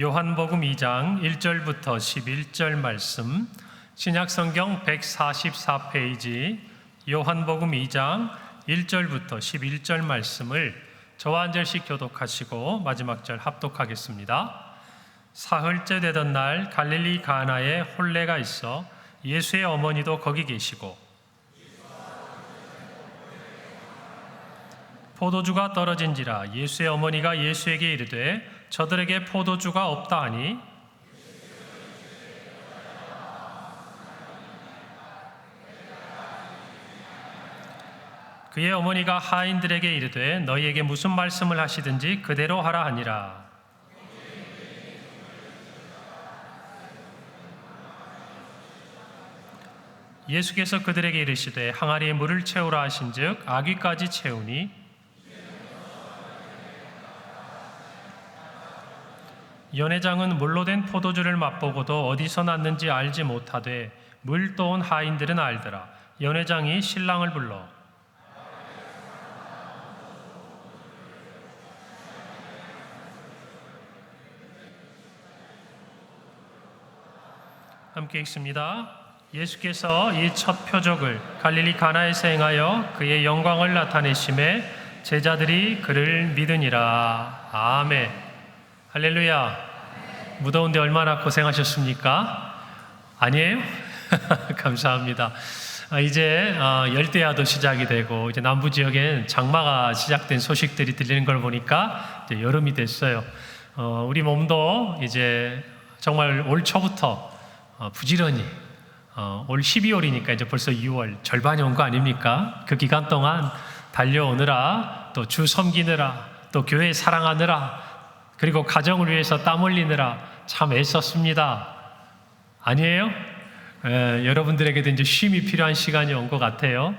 요한복음 2장 1절부터 11절 말씀, 신약성경 144페이지 요한복음 2장 1절부터 11절 말씀을 저와 한 절씩 교독하시고 마지막 절 합독하겠습니다. 사흘째 되던 날 갈릴리 가나에 혼례가 있어 예수의 어머니도 거기 계시고 포도주가 떨어진지라 예수의 어머니가 예수에게 이르되 저들에게 포도주가 없다 하니 그의 어머니가 하인들에게 이르되 너희에게 무슨 말씀을 하시든지 그대로 하라 하니라. 예수께서 그들에게 이르시되 항아리에 물을 채우라 하신즉 아귀까지 채우니 연회장은 물로 된 포도주를 맛보고도 어디서 났는지 알지 못하되 물 떠온 하인들은 알더라. 연회장이 신랑을 불러 함께 읽습니다. 예수께서 이 첫 표적을 갈릴리 가나에서 행하여 그의 영광을 나타내심에 제자들이 그를 믿으니라. 아멘. 할렐루야. 무더운데 얼마나 고생하셨습니까? 아니에요? 감사합니다. 이제 열대야도 시작이 되고 이제 남부 지역엔 장마가 시작된 소식들이 들리는 걸 보니까 이제 여름이 됐어요. 우리 몸도 이제 정말 올 초부터 부지런히 올 12월이니까 이제 벌써 6월 절반이 온 거 아닙니까? 그 기간 동안 달려오느라 또 주 섬기느라 또 교회 사랑하느라 그리고 가정을 위해서 땀 흘리느라 참 애썼습니다. 아니에요? 여러분들에게도 이제 쉼이 필요한 시간이 온 것 같아요.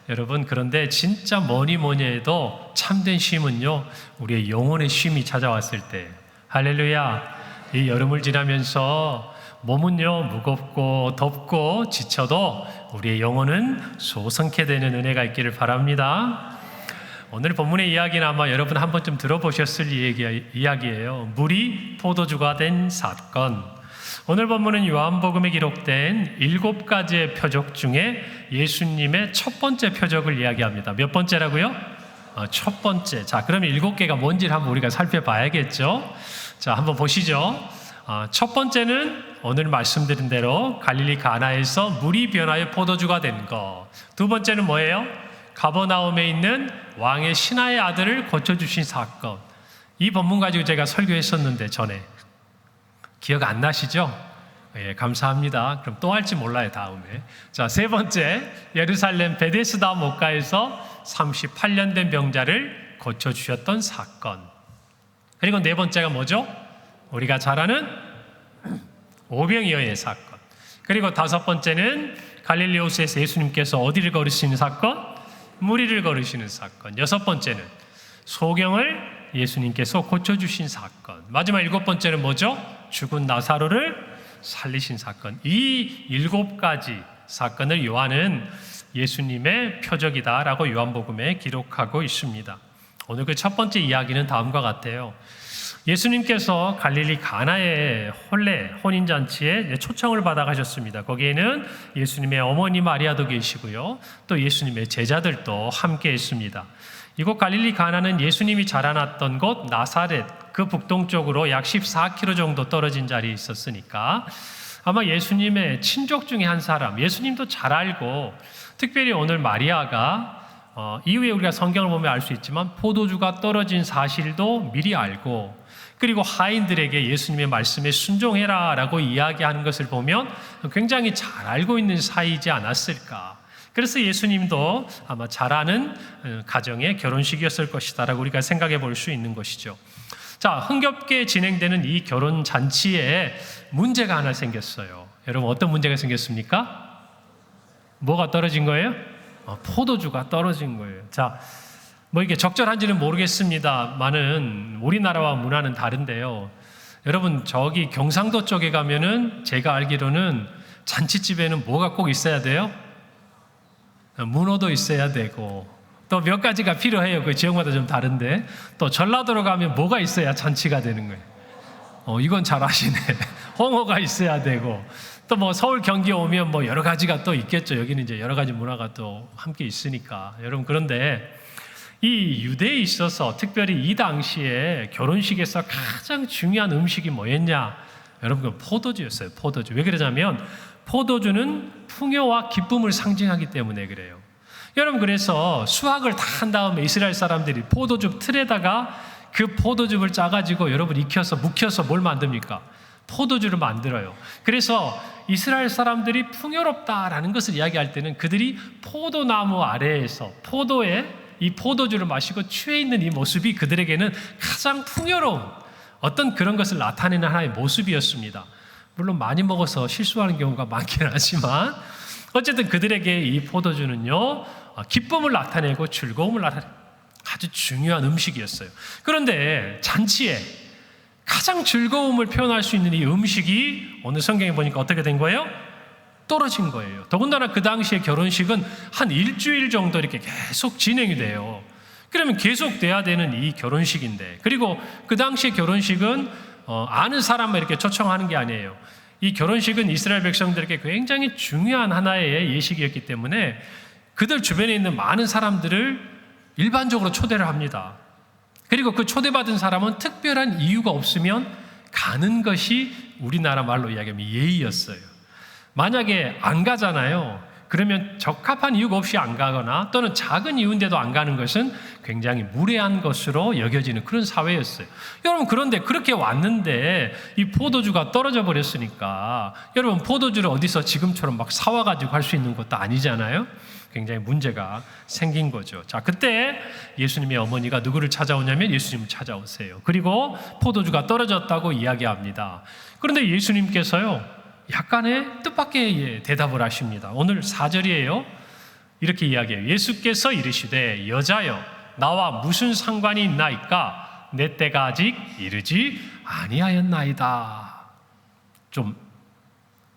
여러분, 그런데 진짜 뭐니 해도 참된 쉼은요, 우리의 영혼의 쉼이 찾아왔을 때, 할렐루야. 이 여름을 지나면서 몸은요, 무겁고 덥고 지쳐도 우리의 영혼은 소성케 되는 은혜가 있기를 바랍니다. 오늘 본문의 이야기는 아마 여러분 한 번쯤 들어보셨을 이야기예요. 물이 포도주가 된 사건. 오늘 본문은 요한복음에 기록된 7가지의 표적 중에 예수님의 첫 번째 표적을 이야기합니다. 몇 번째라고요? 첫 번째. 자, 그러면 7개가 뭔지를 한번 우리가 살펴봐야겠죠. 자, 한번 보시죠. 첫 번째는 오늘 말씀드린 대로 갈릴리 가나에서 물이 변하여 포도주가 된 거. 두 번째는 뭐예요? 가버나움에 있는 왕의 신하의 아들을 고쳐주신 사건. 이 본문 가지고 제가 설교했었는데 전에 기억 안 나시죠? 예, 감사합니다. 그럼 또 할지 몰라요, 다음에. 자, 세 번째, 예루살렘 베데스다 목가에서 38년 된 병자를 고쳐주셨던 사건. 그리고 네 번째가 뭐죠? 우리가 잘 아는 오병이 여의 사건. 그리고 다섯 번째는 갈릴리 호수에서 예수님께서 어디를 걸으시는 사건? 무리를 걸으시는 사건. 여섯 번째는 소경을 예수님께서 고쳐주신 사건. 마지막 7번째는 뭐죠? 죽은 나사로를 살리신 사건. 이 7가지 사건을 요한은 예수님의 표적이다라고 요한복음에 기록하고 있습니다. 오늘 그 첫 번째 이야기는 다음과 같아요. 예수님께서 갈릴리 가나의 혼인잔치에 초청을 받아 가셨습니다. 거기에는 예수님의 어머니 마리아도 계시고요. 또 예수님의 제자들도 함께 있습니다. 이곳 갈릴리 가나는 예수님이 자라났던 곳 나사렛 그 북동쪽으로 약 14km 정도 떨어진 자리에 있었으니까 아마 예수님의 친족 중에 한 사람, 예수님도 잘 알고 특별히 오늘 마리아가 이후에 우리가 성경을 보면 알 수 있지만 포도주가 떨어진 사실도 미리 알고 그리고 하인들에게 예수님의 말씀에 순종해라 라고 이야기하는 것을 보면 굉장히 잘 알고 있는 사이지 않았을까. 그래서 예수님도 아마 잘 아는 가정의 결혼식이었을 것이다 라고 우리가 생각해 볼 수 있는 것이죠. 자, 흥겹게 진행되는 이 결혼 잔치에 문제가 하나 생겼어요. 여러분 어떤 문제가 생겼습니까? 뭐가 떨어진 거예요? 포도주가 떨어진 거예요. 자, 뭐 이게 적절한지는 모르겠습니다만은 우리나라와 문화는 다른데요. 여러분 저기 경상도 쪽에 가면은 제가 알기로는 잔치집에는 뭐가 꼭 있어야 돼요? 문어도 있어야 되고 또 몇 가지가 필요해요. 그 지역마다 좀 다른데 또 전라도로 가면 뭐가 있어야 잔치가 되는 거예요? 이건 잘 아시네. 홍어가 있어야 되고, 또 뭐 서울 경기 오면 뭐 여러 가지가 또 있겠죠. 여기는 이제 여러 가지 문화가 또 함께 있으니까. 여러분, 그런데 이 유대에 있어서 특별히 이 당시에 결혼식에서 가장 중요한 음식이 뭐였냐? 여러분, 포도주였어요. 포도주. 왜 그러냐면 포도주는 풍요와 기쁨을 상징하기 때문에 그래요. 여러분, 그래서 수확을 다 한 다음에 이스라엘 사람들이 포도즙 틀에다가 그 포도즙을 짜가지고 여러분 익혀서 묵혀서 뭘 만듭니까? 포도주를 만들어요. 그래서 이스라엘 사람들이 풍요롭다라는 것을 이야기할 때는 그들이 포도나무 아래에서 포도의 이 포도주를 마시고 취해 있는 이 모습이 그들에게는 가장 풍요로운 어떤 그런 것을 나타내는 하나의 모습이었습니다. 물론 많이 먹어서 실수하는 경우가 많긴 하지만 어쨌든 그들에게 이 포도주는요, 기쁨을 나타내고 즐거움을 나타내고 아주 중요한 음식이었어요. 그런데 잔치에 가장 즐거움을 표현할 수 있는 이 음식이 오늘 성경에 보니까 어떻게 된 거예요? 떨어진 거예요. 더군다나 그 당시에 결혼식은 한 일주일 정도 이렇게 계속 진행이 돼요. 그러면 계속 돼야 되는 이 결혼식인데, 그리고 그 당시에 결혼식은 아는 사람만 이렇게 초청하는 게 아니에요. 이 결혼식은 이스라엘 백성들에게 굉장히 중요한 하나의 예식이었기 때문에 그들 주변에 있는 많은 사람들을 일반적으로 초대를 합니다. 그리고 그 초대받은 사람은 특별한 이유가 없으면 가는 것이 우리나라 말로 이야기하면 예의였어요. 만약에 안 가잖아요. 그러면 적합한 이유가 없이 안 가거나 또는 작은 이유인데도 안 가는 것은 굉장히 무례한 것으로 여겨지는 그런 사회였어요. 여러분, 그런데 그렇게 왔는데 이 포도주가 떨어져 버렸으니까 여러분, 포도주를 어디서 지금처럼 막 사와가지고 할 수 있는 것도 아니잖아요. 굉장히 문제가 생긴 거죠. 자, 그때 예수님의 어머니가 누구를 찾아오냐면 예수님을 찾아오세요. 그리고 포도주가 떨어졌다고 이야기합니다. 그런데 예수님께서요, 약간의 뜻밖의 대답을 하십니다. 오늘 4절이에요. 이렇게 이야기해요. 예수께서 이르시되 여자여 나와 무슨 상관이 있나이까? 내 때가 아직 이르지 아니하였나이다. 좀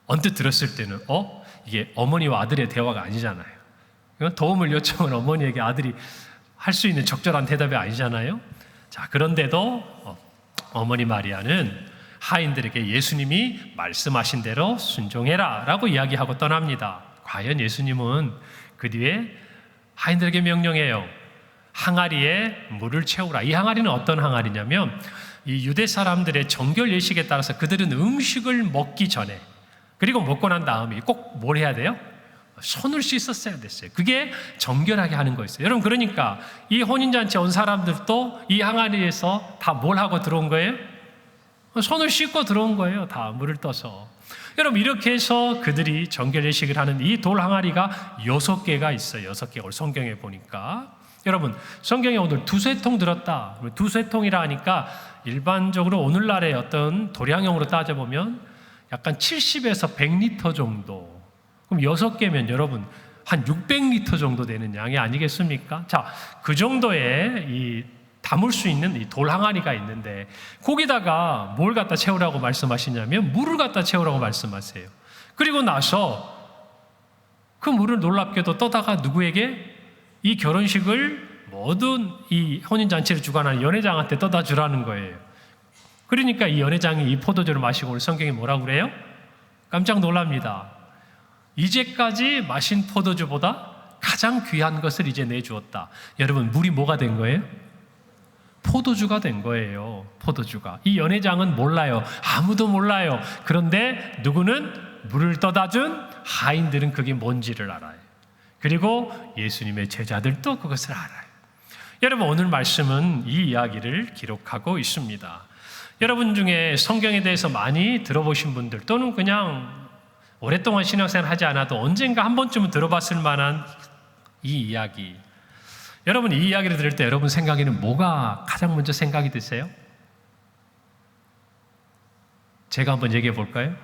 언뜻 들었을 때는 이게 어머니와 아들의 대화가 아니잖아요. 도움을 요청한 어머니에게 아들이 할 수 있는 적절한 대답이 아니잖아요. 자, 그런데도 어머니 마리아는 하인들에게 예수님이 말씀하신 대로 순종해라 라고 이야기하고 떠납니다. 과연 예수님은 그 뒤에 하인들에게 명령해요. 항아리에 물을 채우라. 이 항아리는 어떤 항아리냐면 이 유대 사람들의 정결 예식에 따라서 그들은 음식을 먹기 전에 그리고 먹고 난 다음에 꼭 뭘 해야 돼요? 손을 씻었어야 됐어요. 그게 정결하게 하는 거였어요. 여러분, 그러니까 이 혼인잔치에 온 사람들도 이 항아리에서 다 뭘 하고 들어온 거예요? 손을 씻고 들어온 거예요. 다 물을 떠서. 여러분, 이렇게 해서 그들이 정결 예식을 하는 이 돌 항아리가 6개가 있어요. 6개. 오늘 성경에 보니까. 여러분, 성경에 오늘 두세 통 들었다. 두세 통이라 하니까 일반적으로 오늘날의 어떤 도량형으로 따져보면 약간 70에서 100리터 정도. 그럼 6개면 여러분 한 600리터 정도 되는 양이 아니겠습니까? 자, 그 정도의 이 담을 수 있는 이 돌 항아리가 있는데 거기다가 뭘 갖다 채우라고 말씀하시냐면 물을 갖다 채우라고 말씀하세요. 그리고 나서 그 물을 놀랍게도 떠다가 누구에게? 이 결혼식을 모든 이 혼인잔치를 주관하는 연회장한테 떠다 주라는 거예요. 그러니까 이 연회장이 이 포도주를 마시고 오늘 성경이 뭐라고 그래요? 깜짝 놀랍니다. 이제까지 마신 포도주보다 가장 귀한 것을 이제 내주었다. 여러분, 물이 뭐가 된 거예요? 포도주가 된 거예요. 포도주가. 이 연회장은 몰라요. 아무도 몰라요. 그런데 누구는 물을 떠다 준 하인들은 그게 뭔지를 알아요. 그리고 예수님의 제자들도 그것을 알아요. 여러분, 오늘 말씀은 이 이야기를 기록하고 있습니다. 여러분 중에 성경에 대해서 많이 들어보신 분들 또는 그냥 오랫동안 신앙생활 하지 않아도 언젠가 한 번쯤은 들어봤을 만한 이 이야기. 여러분, 이 이야기를 들을 때 여러분 생각에는 뭐가 가장 먼저 생각이 드세요? 제가 한번 얘기해 볼까요?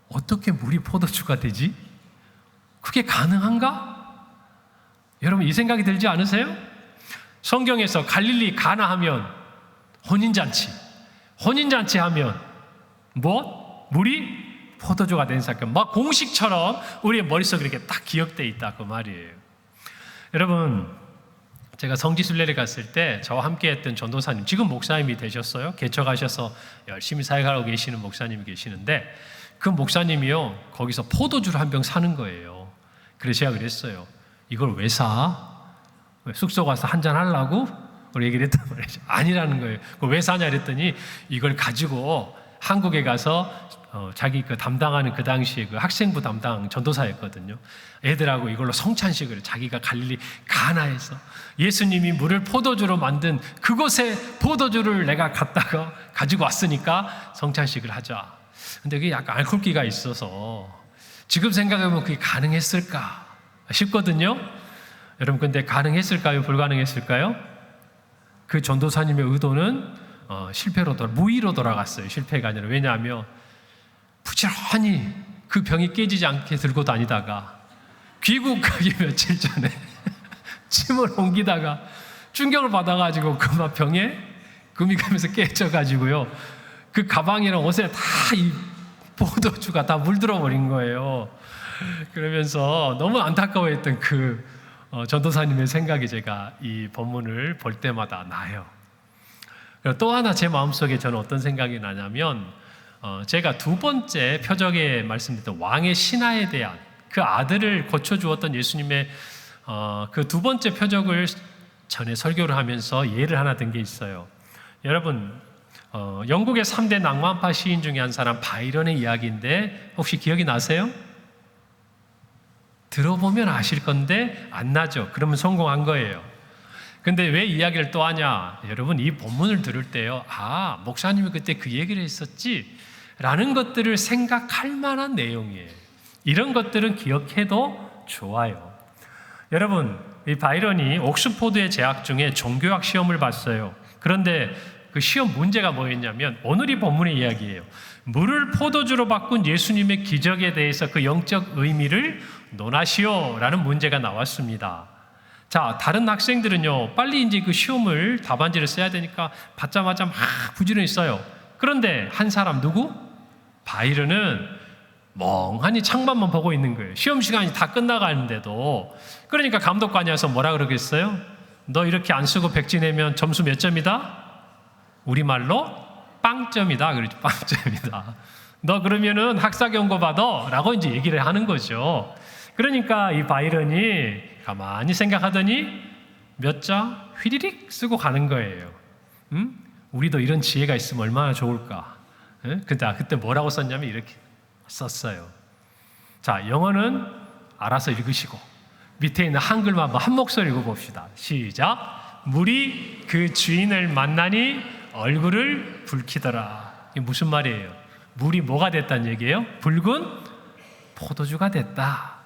어떻게 물이 포도주가 되지? 그게 가능한가? 여러분, 이 생각이 들지 않으세요? 성경에서 갈릴리 가나 하면 혼인잔치 하면 뭐? 물이 포도주가 된 사건, 막 공식처럼 우리의 머릿속에 이렇게 딱 기억되어 있다 그 말이에요. 여러분, 제가 성지순례를 갔을 때 저와 함께 했던 전도사님, 지금 목사님이 되셨어요. 개척하셔서 열심히 사역하고 계시는 목사님이 계시는데, 그 목사님이요, 거기서 포도주를 한 병 사는 거예요. 그래서 제가 그랬어요. 이걸 왜 사? 숙소 가서 한잔 하려고? 우리 얘기를 했단 말이죠. 아니라는 거예요. 왜 사냐 그랬더니, 이걸 가지고 한국에 가서 자기 그 담당하는 그 당시에 그 학생부 담당 전도사였거든요. 애들하고 이걸로 성찬식을, 자기가 갈릴리 가나에서 예수님이 물을 포도주로 만든 그곳에 포도주를 내가 갖다가 가지고 왔으니까 성찬식을 하자. 근데 그게 약간 알코올기가 있어서 지금 생각해보면 그게 가능했을까 싶거든요. 여러분, 근데 가능했을까요? 불가능했을까요? 그 전도사님의 의도는 무의로 돌아갔어요. 실패가 아니라. 왜냐하면 부지런히 그 병이 깨지지 않게 들고 다니다가 귀국 가기 며칠 전에 침을 옮기다가 충격을 받아가지고 그만 병에 금이 가면서 깨져가지고요, 그 가방이랑 옷에 다 이 포도주가 다 물들어 버린 거예요. 그러면서 너무 안타까워했던 그 전도사님의 생각이 제가 이 본문을 볼 때마다 나요. 또 하나 제 마음속에 저는 어떤 생각이 나냐면, 제가 두 번째 표적에 말씀드렸던 왕의 신하에 대한 그 아들을 고쳐주었던 예수님의 그 두 번째 표적을 전에 설교를 하면서 예를 하나 든 게 있어요. 여러분, 영국의 3대 낭만파 시인 중에 한 사람 바이런의 이야기인데 혹시 기억이 나세요? 들어보면 아실 건데 안 나죠? 그러면 성공한 거예요. 근데 왜 이야기를 또 하냐? 여러분, 이 본문을 들을 때요, 아, 목사님이 그때 그 얘기를 했었지 라는 것들을 생각할 만한 내용이에요. 이런 것들은 기억해도 좋아요. 여러분, 이 바이런이 옥스포드에 재학 중에 종교학 시험을 봤어요. 그런데 그 시험 문제가 뭐였냐면 오늘 이 본문의 이야기예요. 물을 포도주로 바꾼 예수님의 기적에 대해서 그 영적 의미를 논하시오 라는 문제가 나왔습니다. 자, 다른 학생들은요, 빨리 이제 그 시험을 답안지를 써야 되니까 받자마자 막 부지런히 써요. 그런데 한 사람, 누구? 바이런은 멍하니 창밖만 보고 있는 거예요. 시험 시간이 다 끝나가는데도. 그러니까 감독관이 와서 뭐라 그러겠어요? 너 이렇게 안 쓰고 백지 내면 점수 몇 점이다? 우리말로 빵점이다. 그렇죠. 빵점이다. 너 그러면은 학사 경고 받아 라고 이제 얘기를 하는 거죠. 그러니까 이 바이런이 가만히 생각하더니 몇 자 휘리릭 쓰고 가는 거예요. 우리도 이런 지혜가 있으면 얼마나 좋을까. 그때 뭐라고 썼냐면 이렇게 썼어요. 자, 영어는 알아서 읽으시고 밑에 있는 한글만 한 목소리 읽어봅시다. 시작. 물이 그 주인을 만나니 얼굴을 붉히더라. 이게 무슨 말이에요? 물이 뭐가 됐다는 얘기예요? 붉은 포도주가 됐다.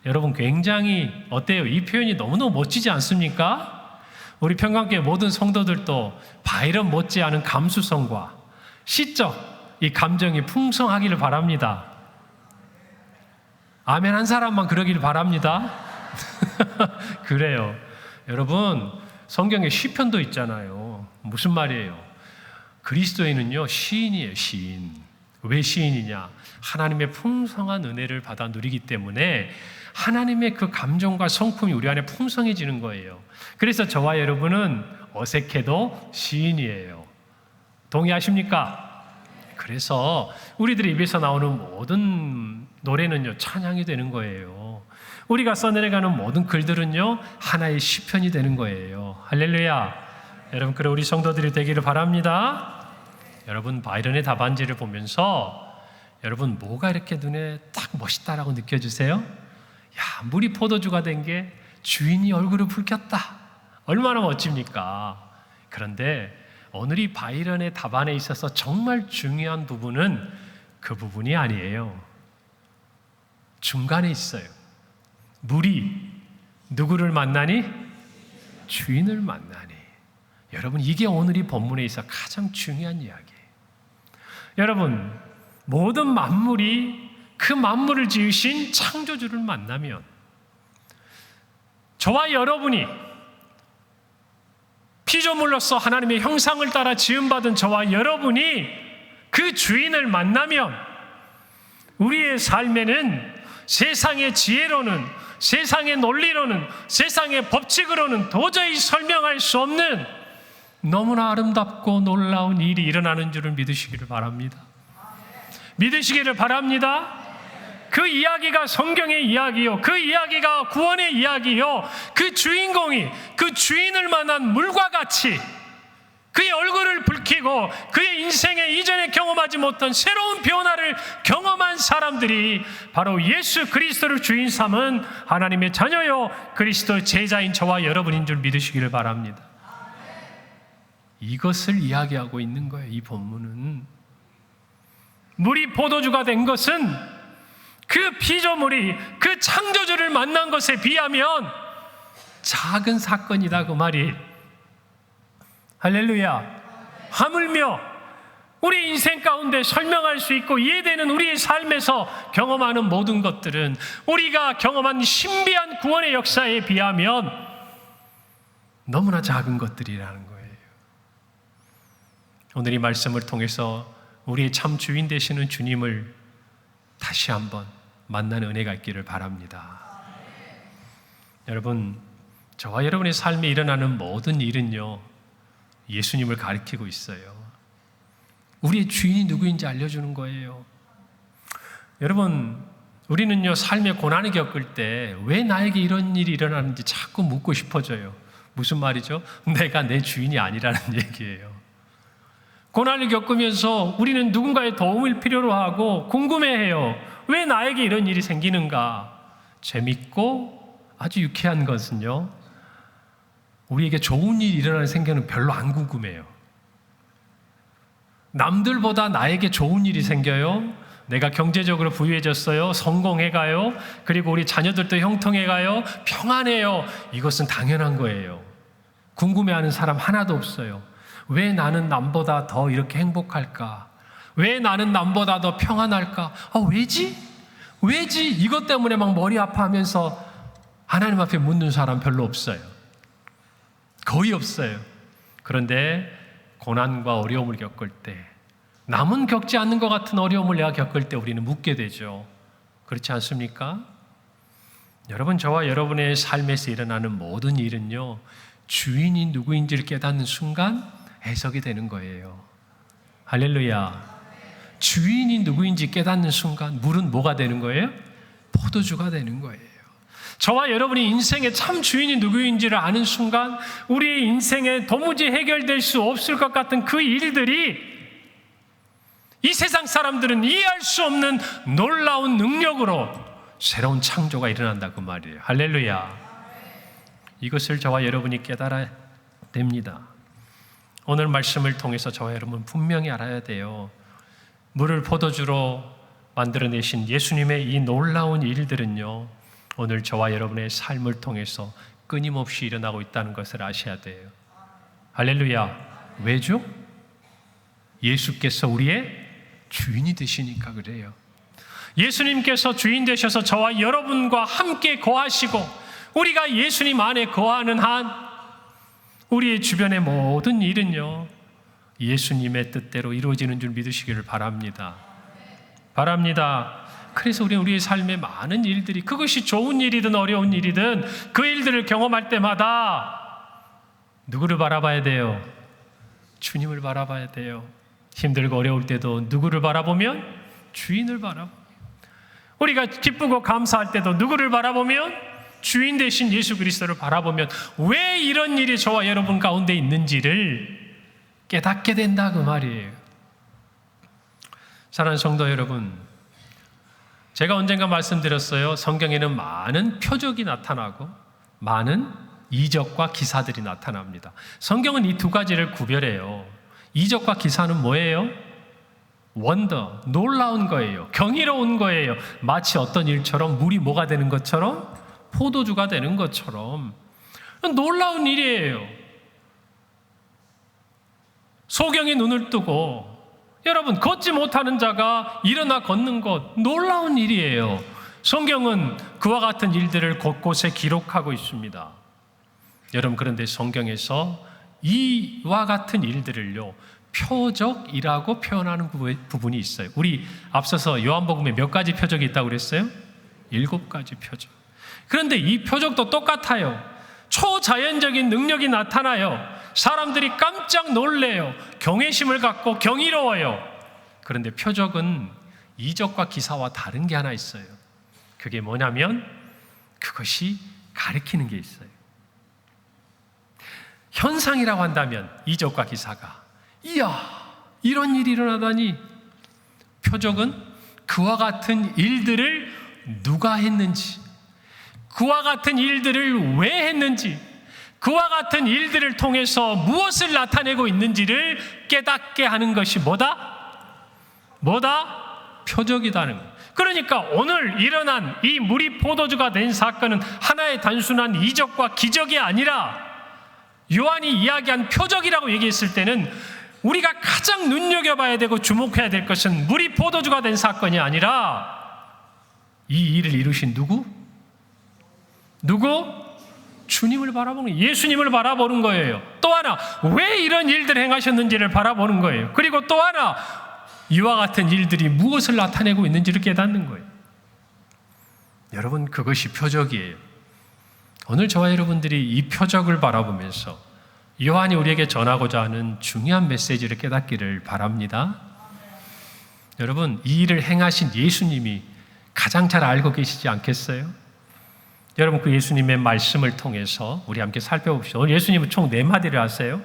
여러분, 굉장히 어때요? 이 표현이 너무너무 멋지지 않습니까? 우리 평강교회 모든 성도들도 바이런 못지않은 감수성과 시적 이 감정이 풍성하기를 바랍니다. 아멘 한 사람만 그러기를 바랍니다. 그래요. 여러분, 성경에 시편도 있잖아요. 무슨 말이에요? 그리스도인은요, 시인이에요, 시인. 왜 시인이냐? 하나님의 풍성한 은혜를 받아 누리기 때문에 하나님의 그 감정과 성품이 우리 안에 풍성해지는 거예요. 그래서 저와 여러분은 어색해도 시인이에요. 동의하십니까? 그래서 우리들의 입에서 나오는 모든 노래는요, 찬양이 되는 거예요. 우리가 써내려가는 모든 글들은요, 하나의 시편이 되는 거예요. 할렐루야. 여러분, 그래 우리 성도들이 되기를 바랍니다. 여러분, 바이런의 답안지를 보면서 여러분, 뭐가 이렇게 눈에 딱 멋있다라고 느껴지세요? 야, 물이 포도주가 된 게 주인이 얼굴을 붉혔다. 얼마나 멋집니까? 그런데 오늘 이 바이런의 답안에 있어서 정말 중요한 부분은 그 부분이 아니에요. 중간에 있어요. 물이 누구를 만나니? 주인을 만나니. 여러분, 이게 오늘 이 본문에 있어 가장 중요한 이야기예요. 여러분, 모든 만물이 그 만물을 지으신 창조주를 만나면 저와 여러분이 피조물로서 하나님의 형상을 따라 지음받은 저와 여러분이 그 주인을 만나면 우리의 삶에는 세상의 지혜로는 세상의 논리로는, 세상의 법칙으로는 도저히 설명할 수 없는 너무나 아름답고 놀라운 일이 일어나는 줄을 믿으시기를 바랍니다. 믿으시기를 바랍니다. 그 이야기가 성경의 이야기요, 그 이야기가 구원의 이야기요, 그 주인공이 그 주인을 만난 물과 같이 그의 얼굴을 붉히고 그의 인생에 이전에 경험하지 못한 새로운 변화를 경험한 사람들이 바로 예수 그리스도를 주인 삼은 하나님의 자녀요 그리스도 제자인 저와 여러분인 줄 믿으시기를 바랍니다. 이것을 이야기하고 있는 거예요. 이 본문은 물이 포도주가 된 것은 그 피조물이 그 창조주를 만난 것에 비하면 작은 사건이다 그 말이. 할렐루야. 하물며 우리 인생 가운데 설명할 수 있고 이해되는 우리의 삶에서 경험하는 모든 것들은 우리가 경험한 신비한 구원의 역사에 비하면 너무나 작은 것들이라는 거예요. 오늘 이 말씀을 통해서 우리의 참 주인 되시는 주님을 다시 한번 만나는 은혜가 있기를 바랍니다. 여러분, 저와 여러분의 삶에 일어나는 모든 일은요, 예수님을 가리키고 있어요. 우리의 주인이 누구인지 알려주는 거예요. 여러분, 우리는요, 삶의 고난을 겪을 때 왜 나에게 이런 일이 일어나는지 자꾸 묻고 싶어져요. 무슨 말이죠? 내가 내 주인이 아니라는 얘기예요. 고난을 겪으면서 우리는 누군가의 도움을 필요로 하고 궁금해해요. 왜 나에게 이런 일이 생기는가? 재밌고 아주 유쾌한 것은요, 우리에게 좋은 일이 일어나는 생겨는 별로 안 궁금해요. 남들보다 나에게 좋은 일이 생겨요. 내가 경제적으로 부유해졌어요. 성공해가요. 그리고 우리 자녀들도 형통해가요. 평안해요. 이것은 당연한 거예요. 궁금해하는 사람 하나도 없어요. 왜 나는 남보다 더 이렇게 행복할까? 왜 나는 남보다 더 평안할까? 왜지? 왜지? 이것 때문에 막 머리 아파하면서 하나님 앞에 묻는 사람 별로 없어요. 거의 없어요. 그런데 고난과 어려움을 겪을 때, 남은 겪지 않는 것 같은 어려움을 내가 겪을 때 우리는 묻게 되죠. 그렇지 않습니까? 여러분, 저와 여러분의 삶에서 일어나는 모든 일은요, 주인이 누구인지를 깨닫는 순간 해석이 되는 거예요. 할렐루야. 주인이 누구인지 깨닫는 순간 물은 뭐가 되는 거예요? 포도주가 되는 거예요. 저와 여러분이 인생의 참 주인이 누구인지를 아는 순간 우리의 인생에 도무지 해결될 수 없을 것 같은 그 일들이 이 세상 사람들은 이해할 수 없는 놀라운 능력으로 새로운 창조가 일어난다 그 말이에요. 할렐루야. 이것을 저와 여러분이 깨달아야 됩니다. 오늘 말씀을 통해서 저와 여러분 분명히 알아야 돼요. 물을 포도주로 만들어내신 예수님의 이 놀라운 일들은요, 오늘 저와 여러분의 삶을 통해서 끊임없이 일어나고 있다는 것을 아셔야 돼요. 할렐루야. 왜죠? 예수께서 우리의 주인이 되시니까 그래요. 예수님께서 주인 되셔서 저와 여러분과 함께 거하시고 우리가 예수님 안에 거하는 한 우리의 주변의 모든 일은요, 예수님의 뜻대로 이루어지는 줄 믿으시기를 바랍니다. 바랍니다. 그래서 우리의 삶의 많은 일들이, 그것이 좋은 일이든 어려운 일이든 그 일들을 경험할 때마다 누구를 바라봐야 돼요? 주님을 바라봐야 돼요. 힘들고 어려울 때도 누구를 바라보면? 주인을 바라보면. 우리가 기쁘고 감사할 때도 누구를 바라보면? 주인 되신 예수 그리스도를 바라보면 왜 이런 일이 저와 여러분 가운데 있는지를 깨닫게 된다 그 말이에요. 사랑하는 성도 여러분, 제가 언젠가 말씀드렸어요. 성경에는 많은 표적이 나타나고 많은 이적과 기사들이 나타납니다. 성경은 이 두 가지를 구별해요. 이적과 기사는 뭐예요? 원더, 놀라운 거예요. 경이로운 거예요. 마치 어떤 일처럼 물이 뭐가 되는 것처럼, 포도주가 되는 것처럼 놀라운 일이에요. 소경이 눈을 뜨고 여러분, 걷지 못하는 자가 일어나 걷는 것, 놀라운 일이에요. 성경은 그와 같은 일들을 곳곳에 기록하고 있습니다. 여러분, 그런데 성경에서 이와 같은 일들을요, 표적이라고 표현하는 부분이 있어요. 우리 앞서서 요한복음에 몇 가지 표적이 있다고 그랬어요? 7가지 표적. 그런데 이 표적도 똑같아요. 초자연적인 능력이 나타나요. 사람들이 깜짝 놀래요. 경외심을 갖고 경이로워요. 그런데 표적은 이적과 기사와 다른 게 하나 있어요. 그게 뭐냐면 그것이 가리키는 게 있어요. 현상이라고 한다면 이적과 기사가 이야 이런 일이 일어나다니, 표적은 그와 같은 일들을 누가 했는지, 그와 같은 일들을 왜 했는지, 그와 같은 일들을 통해서 무엇을 나타내고 있는지를 깨닫게 하는 것이 뭐다? 표적이다는 거예요. 그러니까 오늘 일어난 이 물이 포도주가 된 사건은 하나의 단순한 이적과 기적이 아니라 요한이 이야기한 표적이라고 얘기했을 때는 우리가 가장 눈여겨봐야 되고 주목해야 될 것은 물이 포도주가 된 사건이 아니라 이 일을 이루신 누구? 주님을 바라보는 거예요. 예수님을 바라보는 거예요. 또 하나, 왜 이런 일들을 행하셨는지를 바라보는 거예요. 그리고 또 하나, 이와 같은 일들이 무엇을 나타내고 있는지를 깨닫는 거예요. 여러분, 그것이 표적이에요. 오늘 저와 여러분들이 이 표적을 바라보면서 요한이 우리에게 전하고자 하는 중요한 메시지를 깨닫기를 바랍니다. 여러분, 이 일을 행하신 예수님이 가장 잘 알고 계시지 않겠어요? 여러분, 그 예수님의 말씀을 통해서 우리 함께 살펴봅시다. 오늘 예수님은 총 4마디를 하세요.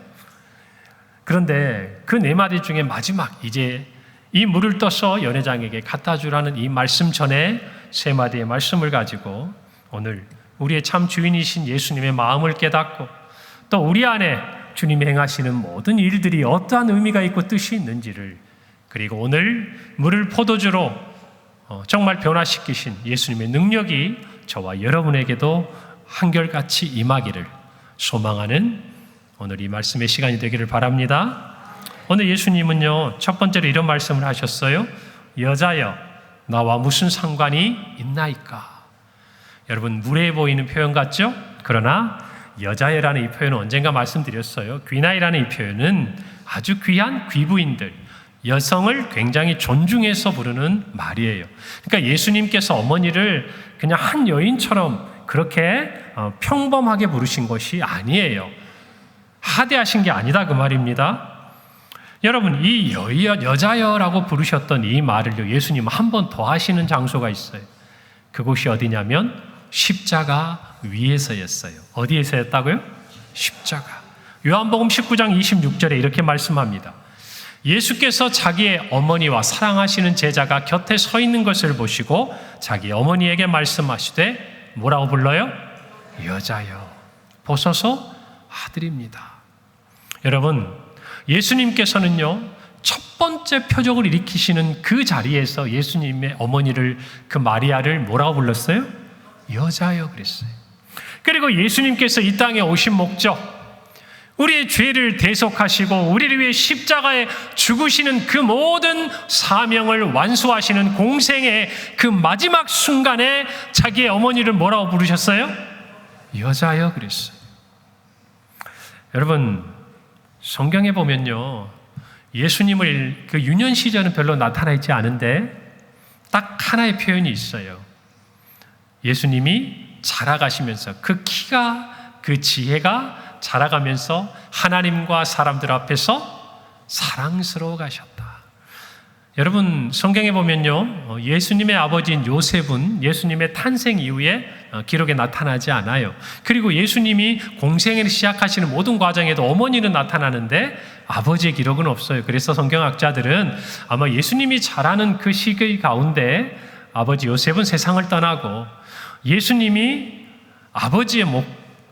그런데 그 4마디 중에 마지막, 이제 이 물을 떠서 연회장에게 갖다 주라는 이 말씀 전에 3마디의 말씀을 가지고 오늘 우리의 참 주인이신 예수님의 마음을 깨닫고 또 우리 안에 주님이 행하시는 모든 일들이 어떠한 의미가 있고 뜻이 있는지를, 그리고 오늘 물을 포도주로 정말 변화시키신 예수님의 능력이 저와 여러분에게도 한결같이 임하기를 소망하는 오늘 이 말씀의 시간이 되기를 바랍니다. 오늘 예수님은요, 첫 번째로 이런 말씀을 하셨어요. 여자여, 나와 무슨 상관이 있나이까? 여러분, 무례해 보이는 표현 같죠? 그러나 여자여라는 이 표현은 언젠가 말씀드렸어요. 귀나이라는 이 표현은 아주 귀한 귀부인들, 여성을 굉장히 존중해서 부르는 말이에요. 그러니까 예수님께서 어머니를 그냥 한 여인처럼 그렇게 평범하게 부르신 것이 아니에요. 하대하신 게 아니다 그 말입니다. 여러분, 이 여자여라고 부르셨던 이 말을 예수님은 한 번 더 하시는 장소가 있어요. 그곳이 어디냐면 십자가 위에서였어요. 어디에서였다고요? 십자가. 요한복음 19장 26절에 이렇게 말씀합니다. 예수께서 자기의 어머니와 사랑하시는 제자가 곁에 서 있는 것을 보시고 자기 어머니에게 말씀하시되 뭐라고 불러요? 여자여. 보소서 아들입니다. 여러분, 예수님께서는요, 첫 번째 표적을 일으키시는 그 자리에서 예수님의 어머니를, 그 마리아를 뭐라고 불렀어요? 여자여 그랬어요. 그리고 예수님께서 이 땅에 오신 목적, 우리의 죄를 대속하시고 우리를 위해 십자가에 죽으시는 그 모든 사명을 완수하시는 공생의 그 마지막 순간에 자기의 어머니를 뭐라고 부르셨어요? 여자여 그랬어요. 여러분, 성경에 보면요, 예수님을 그 유년 시절은 별로 나타나 있지 않은데 딱 하나의 표현이 있어요. 예수님이 자라가시면서 그 키가, 그 지혜가 자라가면서 하나님과 사람들 앞에서 사랑스러워 가셨다. 여러분, 성경에 보면요, 예수님의 아버지인 요셉은 예수님의 탄생 이후에 기록에 나타나지 않아요. 그리고 예수님이 공생을 시작하시는 모든 과정에도 어머니는 나타나는데 아버지의 기록은 없어요. 그래서 성경학자들은 아마 예수님이 자라는 그 시기 가운데 아버지 요셉은 세상을 떠나고 예수님이 아버지의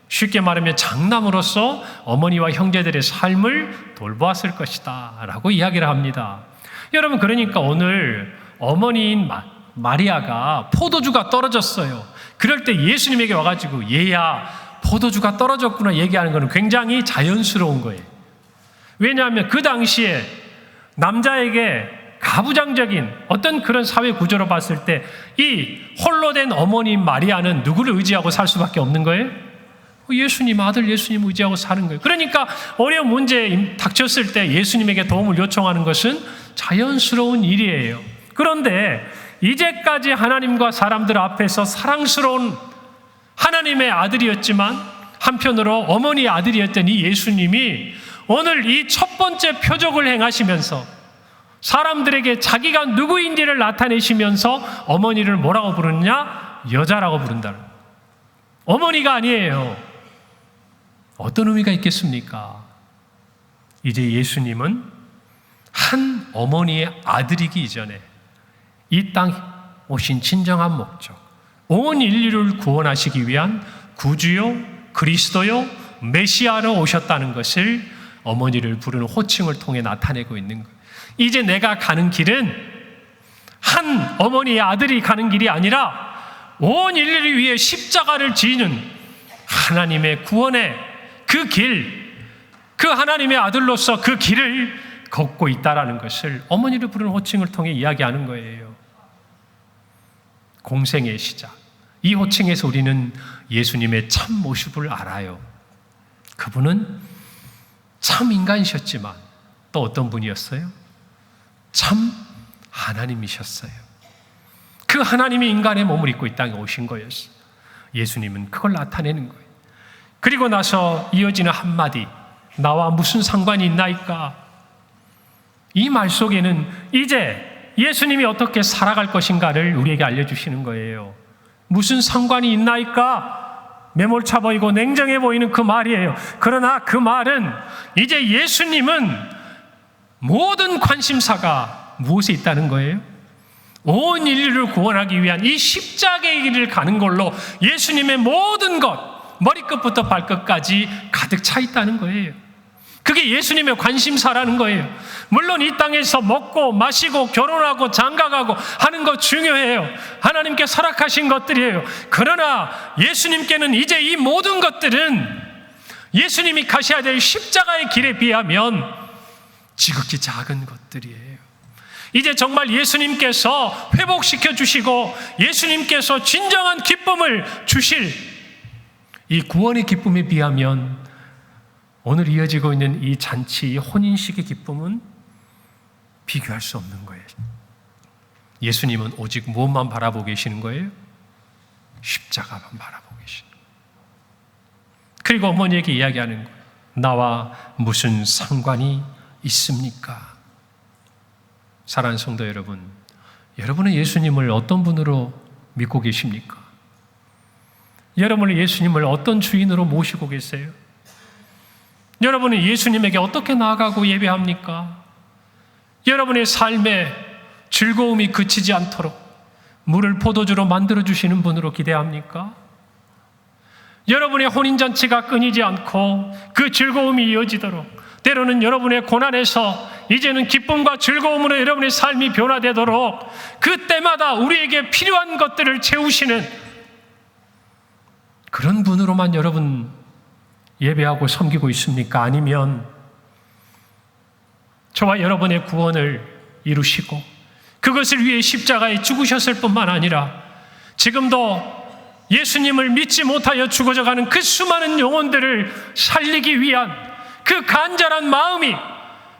쉽게 말하면 장남으로서 어머니와 형제들의 삶을 돌보았을 것이다 라고 이야기를 합니다. 여러분, 그러니까 오늘 어머니인 마리아가 포도주가 떨어졌어요. 그럴 때 예수님에게 와가지고 얘야 포도주가 떨어졌구나 얘기하는 것은 굉장히 자연스러운 거예요. 왜냐하면 그 당시에 남자에게 가부장적인 어떤 그런 사회 구조로 봤을 때 이 홀로 된 어머니인 마리아는 누구를 의지하고 살 수밖에 없는 거예요? 예수님, 아들 예수님 의지하고 사는 거예요. 그러니까 어려운 문제에 닥쳤을 때 예수님에게 도움을 요청하는 것은 자연스러운 일이에요. 그런데 이제까지 하나님과 사람들 앞에서 사랑스러운 하나님의 아들이었지만 한편으로 어머니의 아들이었던 이 예수님이 오늘 이 첫 번째 표적을 행하시면서 사람들에게 자기가 누구인지를 나타내시면서 어머니를 뭐라고 부르느냐? 여자라고 부른다는 거예요. 어머니가 아니에요. 어떤 의미가 있겠습니까? 이제 예수님은 한 어머니의 아들이기 이전에 이 땅에 오신 진정한 목적, 온 인류를 구원하시기 위한 구주요, 그리스도요, 메시아로 오셨다는 것을 어머니를 부르는 호칭을 통해 나타내고 있는 거예요. 이제 내가 가는 길은 한 어머니의 아들이 가는 길이 아니라 온 인류를 위해 십자가를 지는 하나님의 구원의 그 길, 그 하나님의 아들로서 그 길을 걷고 있다라는 것을 어머니를 부르는 호칭을 통해 이야기하는 거예요. 공생의 시작. 이 호칭에서 우리는 예수님의 참 모습을 알아요. 그분은 참 인간이셨지만 또 어떤 분이었어요? 참 하나님이셨어요. 그 하나님이 인간의 몸을 입고 이 땅에 오신 거였어요. 예수님은 그걸 나타내는 거예요. 그리고 나서 이어지는 한마디, 나와 무슨 상관이 있나이까? 이 말 속에는 이제 예수님이 어떻게 살아갈 것인가를 우리에게 알려주시는 거예요. 무슨 상관이 있나이까? 매몰차 보이고 냉정해 보이는 그 말이에요. 그러나 그 말은 이제 예수님은 모든 관심사가 무엇에 있다는 거예요? 온 인류를 구원하기 위한 이 십자가의 길을 가는 걸로 예수님의 모든 것, 머리끝부터 발끝까지 가득 차 있다는 거예요. 그게 예수님의 관심사라는 거예요. 물론 이 땅에서 먹고 마시고 결혼하고 장가가고 하는 거 중요해요. 하나님께 허락하신 것들이에요. 그러나 예수님께는 이제 이 모든 것들은 예수님이 가셔야 될 십자가의 길에 비하면 지극히 작은 것들이에요. 이제 정말 예수님께서 회복시켜 주시고 예수님께서 진정한 기쁨을 주실 이 구원의 기쁨에 비하면 오늘 이어지고 있는 이 잔치, 이 혼인식의 기쁨은 비교할 수 없는 거예요. 예수님은 오직 무엇만 바라보고 계시는 거예요? 십자가만 바라보고 계시는 거예요. 그리고 어머니에게 이야기하는 거예요. 나와 무슨 상관이 있습니까? 사랑하는 성도 여러분, 여러분은 예수님을 어떤 분으로 믿고 계십니까? 여러분은 예수님을 어떤 주인으로 모시고 계세요? 여러분은 예수님에게 어떻게 나아가고 예배합니까? 여러분의 삶에 즐거움이 그치지 않도록 물을 포도주로 만들어주시는 분으로 기대합니까? 여러분의 혼인잔치가 끊이지 않고 그 즐거움이 이어지도록, 때로는 여러분의 고난에서 이제는 기쁨과 즐거움으로 여러분의 삶이 변화되도록 그때마다 우리에게 필요한 것들을 채우시는 그런 분으로만 여러분 예배하고 섬기고 있습니까? 아니면 저와 여러분의 구원을 이루시고 그것을 위해 십자가에 죽으셨을 뿐만 아니라 지금도 예수님을 믿지 못하여 죽어져가는 그 수많은 영혼들을 살리기 위한 그 간절한 마음이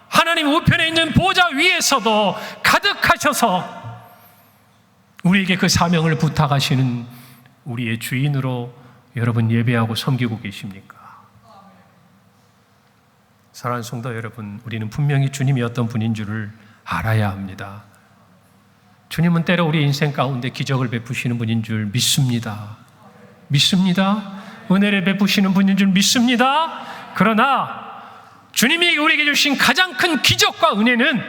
하나님 우편에 있는 보좌 위에서도 가득하셔서 우리에게 그 사명을 부탁하시는 우리의 주인으로 여러분 예배하고 섬기고 계십니까? 사랑하는 성도 여러분, 우리는 분명히 주님이 어떤 분인 줄을 알아야 합니다. 주님은 때로 우리 인생 가운데 기적을 베푸시는 분인 줄 믿습니다. 믿습니다. 은혜를 베푸시는 분인 줄 믿습니다. 그러나 주님이 우리에게 주신 가장 큰 기적과 은혜는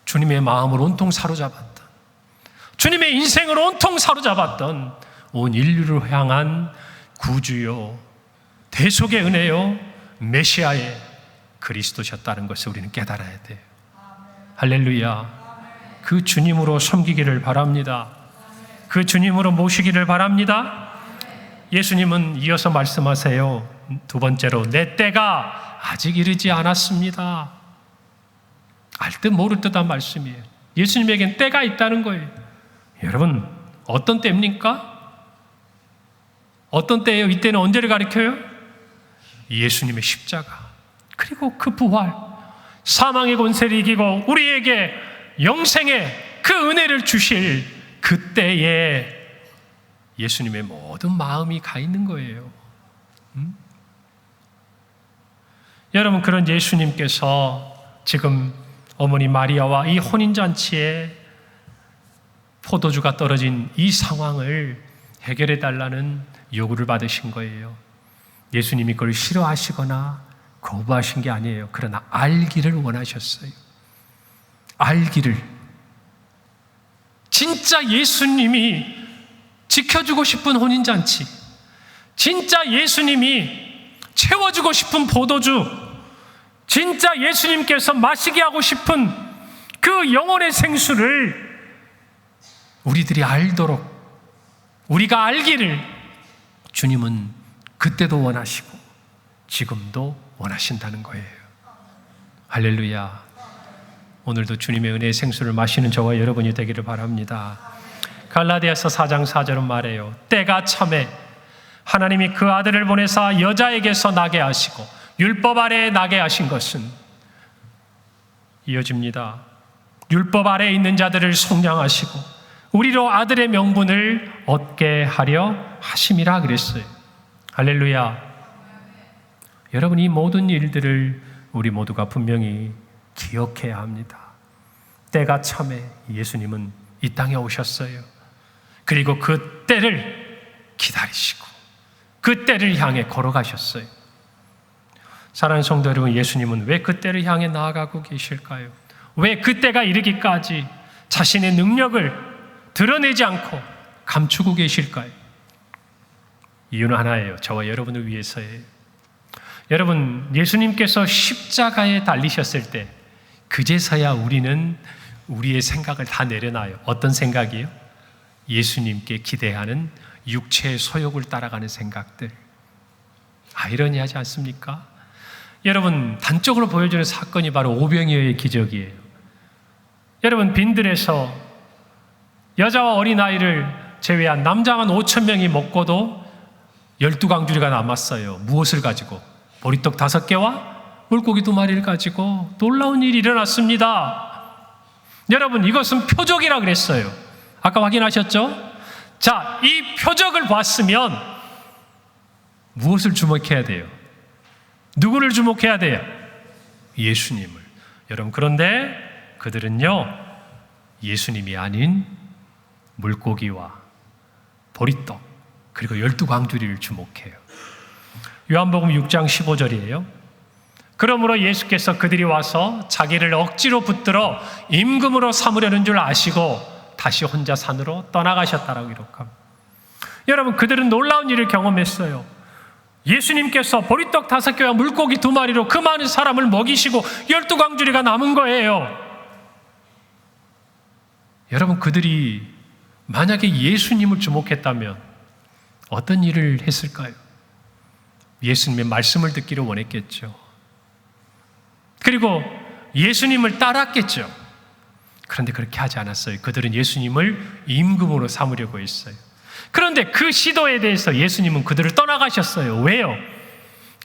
주님의 마음을 온통 사로잡았던, 주님의 인생을 온통 사로잡았던 온 인류를 향한 구주요, 대속의 은혜요, 메시아의 그리스도셨다는 것을 우리는 깨달아야 돼요. 할렐루야. 그 주님으로 섬기기를 바랍니다. 그 주님으로 모시기를 바랍니다. 예수님은 이어서 말씀하세요. 두 번째로, 내 때가 아직 이르지 않았습니다. 알 듯 모를 듯한 말씀이에요. 예수님에겐 때가 있다는 거예요. 여러분, 어떤 때입니까? 어떤 때예요? 이때는 언제를 가리켜요? 예수님의 십자가, 그리고 그 부활, 사망의 권세를 이기고 우리에게 영생의 그 은혜를 주실 그때에 예수님의 모든 마음이 가 있는 거예요. 여러분, 그런 예수님께서 지금 어머니 마리아와 이 혼인잔치에 포도주가 떨어진 이 상황을 해결해 달라는 요구를 받으신 거예요. 예수님이 그걸 싫어하시거나 거부하신 게 아니에요. 그러나 알기를 원하셨어요. 알기를. 진짜 예수님이 지켜주고 싶은 혼인잔치, 진짜 예수님이 채워주고 싶은 포도주, 진짜 예수님께서 마시게 하고 싶은 그 영혼의 생수를 우리들이 알도록, 우리가 알기를 주님은 그때도 원하시고 지금도 원하신다는 거예요. 할렐루야. 오늘도 주님의 은혜의 생수를 마시는 저와 여러분이 되기를 바랍니다. 갈라디아서 4장 4절은 말해요. 때가 참에 하나님이 그 아들을 보내사 여자에게서 나게 하시고 율법 아래에 나게 하신 것은, 이어집니다. 율법 아래에 있는 자들을 속량하시고 우리로 아들의 명분을 얻게 하려 하심이라 그랬어요. 할렐루야. 여러분, 이 모든 일들을 우리 모두가 분명히 기억해야 합니다. 때가 참에 예수님은 이 땅에 오셨어요. 그리고 그 때를 기다리시고 그 때를 향해 걸어가셨어요. 사랑하는 성도 여러분, 예수님은 왜 그 때를 향해 나아가고 계실까요? 왜 그 때가 이르기까지 자신의 능력을 드러내지 않고 감추고 계실까요? 이유는 하나예요. 저와 여러분을 위해서예요. 여러분, 예수님께서 십자가에 달리셨을 때 그제서야 우리는 우리의 생각을 다 내려놔요. 어떤 생각이요? 예수님께 기대하는 육체의 소욕을 따라가는 생각들. 아이러니하지 않습니까? 여러분, 단적으로 보여주는 사건이 바로 오병이어의 기적이에요. 여러분, 빈들에서 여자와 어린아이를 제외한 남자만 5,000명이 먹고도 12강주리가 남았어요. 무엇을 가지고? 보리떡 5개와 물고기 2마리를 가지고 놀라운 일이 일어났습니다. 여러분, 이것은 표적이라 그랬어요. 아까 확인하셨죠? 자, 이 표적을 봤으면 무엇을 주목해야 돼요? 누구를 주목해야 돼요? 예수님을. 여러분, 그런데 그들은요, 예수님이 아닌 물고기와 보리떡 그리고 12광주리를 주목해요. 요한복음 6장 15절이에요. 그러므로 예수께서 그들이 와서 자기를 억지로 붙들어 임금으로 삼으려는 줄 아시고 다시 혼자 산으로 떠나가셨다라고 기록합니다. 여러분, 그들은 놀라운 일을 경험했어요. 예수님께서 보리떡 5개와 물고기 2마리로 그 많은 사람을 먹이시고 12광주리가 남은 거예요. 여러분, 그들이 만약에 예수님을 주목했다면 어떤 일을 했을까요? 예수님의 말씀을 듣기를 원했겠죠. 그리고 예수님을 따랐겠죠. 그런데 그렇게 하지 않았어요. 그들은 예수님을 임금으로 삼으려고 했어요. 그런데 그 시도에 대해서 예수님은 그들을 떠나가셨어요. 왜요?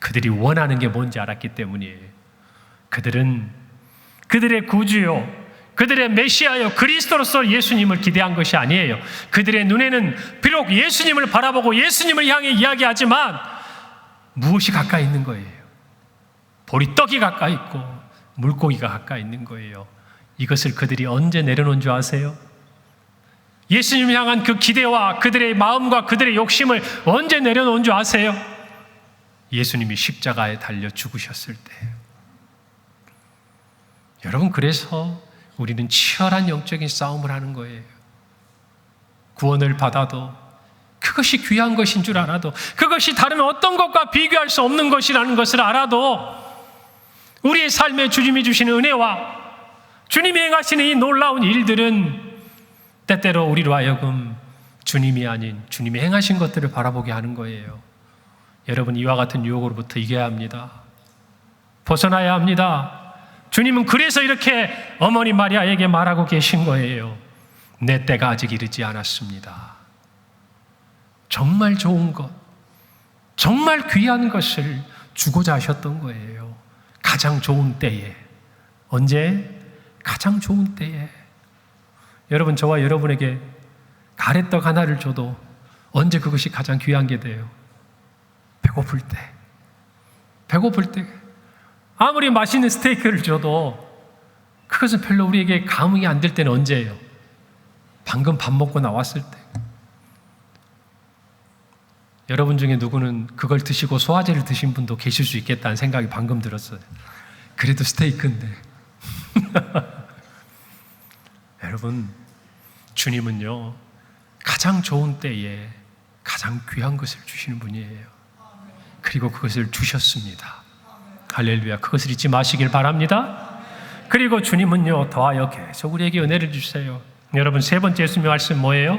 그들이 원하는 게 뭔지 알았기 때문이에요. 그들은 그들의 구주요, 그들의 메시아요, 그리스도로서 예수님을 기대한 것이 아니에요. 그들의 눈에는 비록 예수님을 바라보고 예수님을 향해 이야기하지만 무엇이 가까이 있는 거예요? 보리떡이 가까이 있고 물고기가 가까이 있는 거예요. 이것을 그들이 언제 내려놓은 줄 아세요? 예수님을 향한 그 기대와 그들의 마음과 그들의 욕심을 언제 내려놓은 줄 아세요? 예수님이 십자가에 달려 죽으셨을 때. 여러분, 그래서 우리는 치열한 영적인 싸움을 하는 거예요. 구원을 받아도, 그것이 귀한 것인 줄 알아도, 그것이 다른 어떤 것과 비교할 수 없는 것이라는 것을 알아도 우리의 삶에 주님이 주시는 은혜와 주님이 행하시는 이 놀라운 일들은 때때로 우리로 하여금 주님이 아닌 주님이 행하신 것들을 바라보게 하는 거예요. 여러분, 이와 같은 유혹으로부터 이겨야 합니다. 벗어나야 합니다. 주님은 그래서 이렇게 어머니 마리아에게 말하고 계신 거예요. 내 때가 아직 이르지 않았습니다. 정말 좋은 것, 정말 귀한 것을 주고자 하셨던 거예요. 가장 좋은 때에. 언제? 가장 좋은 때에. 여러분, 저와 여러분에게 가래떡 하나를 줘도 언제 그것이 가장 귀한 게 돼요? 배고플 때. 배고플 때. 아무리 맛있는 스테이크를 줘도 그것은 별로 우리에게 감흥이 안 될 때는 언제예요? 방금 밥 먹고 나왔을 때. 여러분 중에 누구는 그걸 드시고 소화제를 드신 분도 계실 수 있겠다는 생각이 방금 들었어요. 그래도 스테이크인데. 여러분, 주님은요, 가장 좋은 때에 가장 귀한 것을 주시는 분이에요. 그리고 그것을 주셨습니다. 할렐루야. 그것을 잊지 마시길 바랍니다. 그리고 주님은요, 더하여 계속 우리에게 은혜를 주세요. 여러분, 세 번째 예수님의 말씀 뭐예요?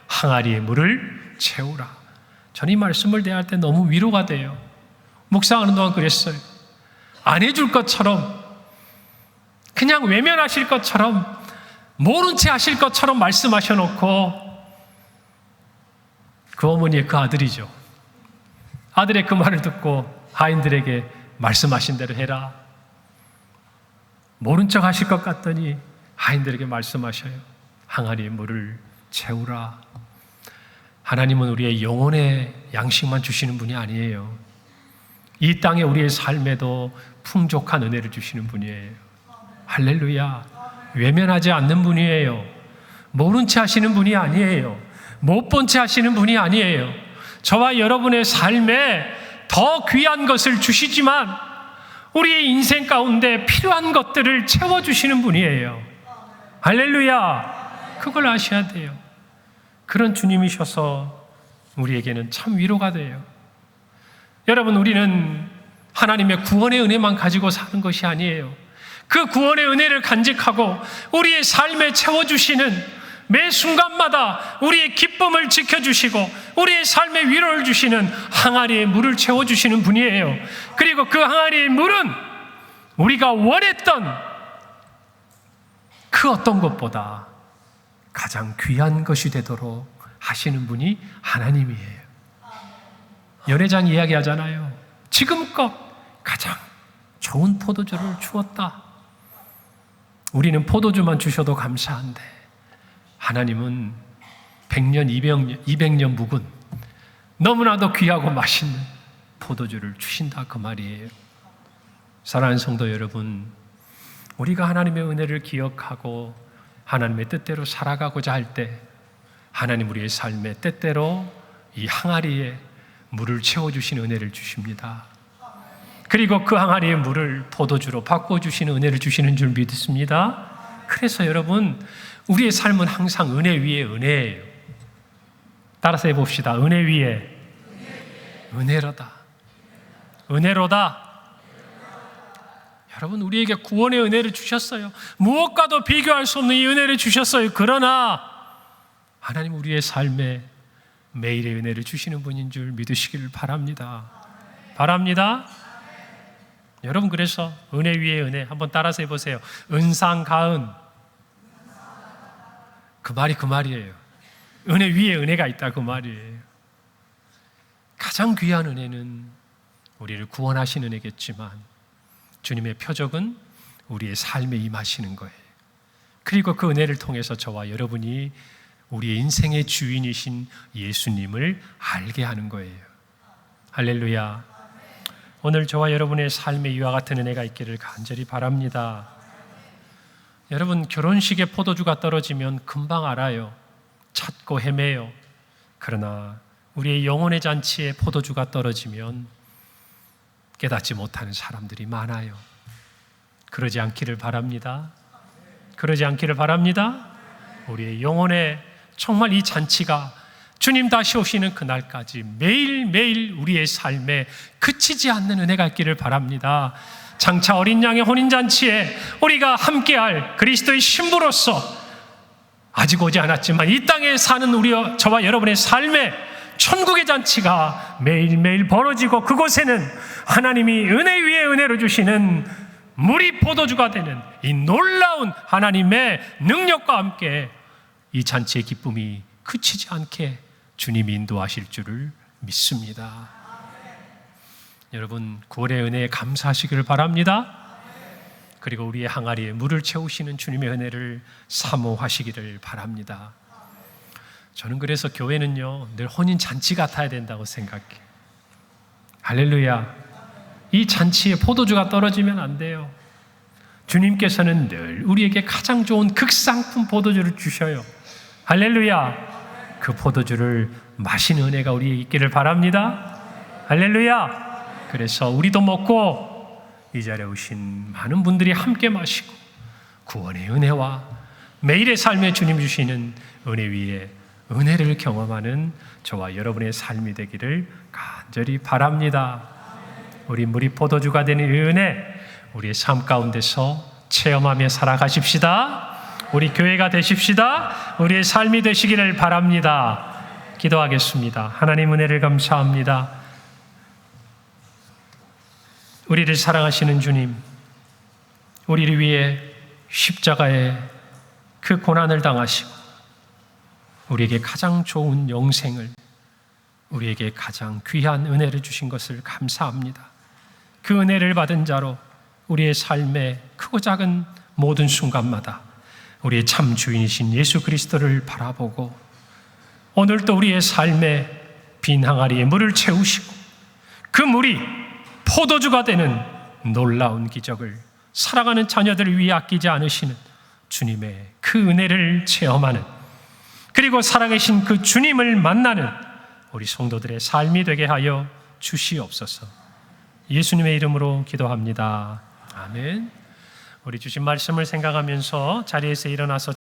항아리의 물을 채우라. 저는 이 말씀을 대할 때 너무 위로가 돼요. 묵상하는 동안 그랬어요. 안 해줄 것처럼, 그냥 외면하실 것처럼, 모른 채 하실 것처럼 말씀하셔놓고, 그 어머니의 그 아들이죠. 아들의 그 말을 듣고 하인들에게 말씀하신 대로 해라. 모른 척 하실 것 같더니 하인들에게 말씀하셔요. 항아리의 물을 채우라. 하나님은 우리의 영혼의 양식만 주시는 분이 아니에요. 이 땅에 우리의 삶에도 풍족한 은혜를 주시는 분이에요. 할렐루야. 외면하지 않는 분이에요. 모른 채 하시는 분이 아니에요. 못 본 채 하시는 분이 아니에요. 저와 여러분의 삶에 더 귀한 것을 주시지만 우리의 인생 가운데 필요한 것들을 채워주시는 분이에요. 할렐루야. 그걸 아셔야 돼요. 그런 주님이셔서 우리에게는 참 위로가 돼요. 여러분, 우리는 하나님의 구원의 은혜만 가지고 사는 것이 아니에요. 그 구원의 은혜를 간직하고 우리의 삶에 채워주시는, 매 순간마다 우리의 기쁨을 지켜주시고 우리의 삶에 위로를 주시는 항아리의 물을 채워주시는 분이에요. 그리고 그 항아리의 물은 우리가 원했던 그 어떤 것보다 가장 귀한 것이 되도록 하시는 분이 하나님이에요. 연회장 이야기하잖아요. 지금껏 가장 좋은 포도주를 주었다. 우리는 포도주만 주셔도 감사한데 하나님은 100년, 200년 묵은 너무나도 귀하고 맛있는 포도주를 주신다, 그 말이에요. 사랑하는 성도 여러분, 우리가 하나님의 은혜를 기억하고 하나님의 뜻대로 살아가고자 할 때 하나님 우리의 삶에 때때로 이 항아리에 물을 채워주시는 은혜를 주십니다. 그리고 그 항아리의 물을 포도주로 바꿔주시는 은혜를 주시는 줄 믿습니다. 그래서 여러분, 우리의 삶은 항상 은혜 위에 은혜예요. 따라서 해봅시다. 은혜 위에 은혜로다. 은혜로다. 여러분, 우리에게 구원의 은혜를 주셨어요. 무엇과도 비교할 수 없는 이 은혜를 주셨어요. 그러나 하나님 우리의 삶에 매일의 은혜를 주시는 분인 줄 믿으시기를 바랍니다. 바랍니다. 여러분, 그래서 은혜 위에 은혜 한번 따라서 해보세요. 은상가은. 그 말이 그 말이에요. 은혜 위에 은혜가 있다, 그 말이에요. 가장 귀한 은혜는 우리를 구원하신 은혜겠지만 주님의 표적은 우리의 삶에 임하시는 거예요. 그리고 그 은혜를 통해서 저와 여러분이 우리의 인생의 주인이신 예수님을 알게 하는 거예요. 할렐루야. 오늘 저와 여러분의 삶에 이와 같은 은혜가 있기를 간절히 바랍니다. 여러분, 결혼식에 포도주가 떨어지면 금방 알아요. 찾고 헤매요. 그러나 우리의 영혼의 잔치에 포도주가 떨어지면 깨닫지 못하는 사람들이 많아요. 그러지 않기를 바랍니다. 그러지 않기를 바랍니다. 우리의 영혼의 정말 이 잔치가 주님 다시 오시는 그날까지 매일매일 우리의 삶에 그치지 않는 은혜가 있기를 바랍니다. 장차 어린 양의 혼인잔치에 우리가 함께할 그리스도의 신부로서 아직 오지 않았지만 이 땅에 사는 저와 여러분의 삶에 천국의 잔치가 매일매일 벌어지고 그곳에는 하나님이 은혜 위에 은혜로 주시는 물이 포도주가 되는 이 놀라운 하나님의 능력과 함께 이 잔치의 기쁨이 그치지 않게 주님이 인도하실 줄을 믿습니다. 여러분, 구원의 은혜에 감사하시기를 바랍니다. 그리고 우리의 항아리에 물을 채우시는 주님의 은혜를 사모하시기를 바랍니다. 저는 그래서 교회는요, 늘 혼인 잔치 같아야 된다고 생각해요. 할렐루야. 이 잔치에 포도주가 떨어지면 안 돼요. 주님께서는 늘 우리에게 가장 좋은 극상품 포도주를 주셔요. 할렐루야. 그 포도주를 마시는 은혜가 우리에 있기를 바랍니다. 할렐루야. 그래서 우리도 먹고 이 자리에 오신 많은 분들이 함께 마시고 구원의 은혜와 매일의 삶에 주님 주시는 은혜 위에 은혜를 경험하는 저와 여러분의 삶이 되기를 간절히 바랍니다. 우리 물이 포도주가 되는 이 은혜 우리의 삶 가운데서 체험하며 살아가십시다. 우리 교회가 되십시다. 우리의 삶이 되시기를 바랍니다. 기도하겠습니다. 하나님 은혜를 감사합니다. 우리를 사랑하시는 주님, 우리를 위해 십자가에 그 고난을 당하시고 우리에게 가장 좋은 영생을, 우리에게 가장 귀한 은혜를 주신 것을 감사합니다. 그 은혜를 받은 자로 우리의 삶의 크고 작은 모든 순간마다 우리의 참 주인이신 예수 그리스도를 바라보고 오늘도 우리의 삶의 빈 항아리에 물을 채우시고 그 물이 포도주가 되는 놀라운 기적을 사랑하는 자녀들을 위해 아끼지 않으시는 주님의 그 은혜를 체험하는, 그리고 살아계신 그 주님을 만나는 우리 성도들의 삶이 되게 하여 주시옵소서. 예수님의 이름으로 기도합니다. 아멘. 우리 주신 말씀을 생각하면서 자리에서 일어나서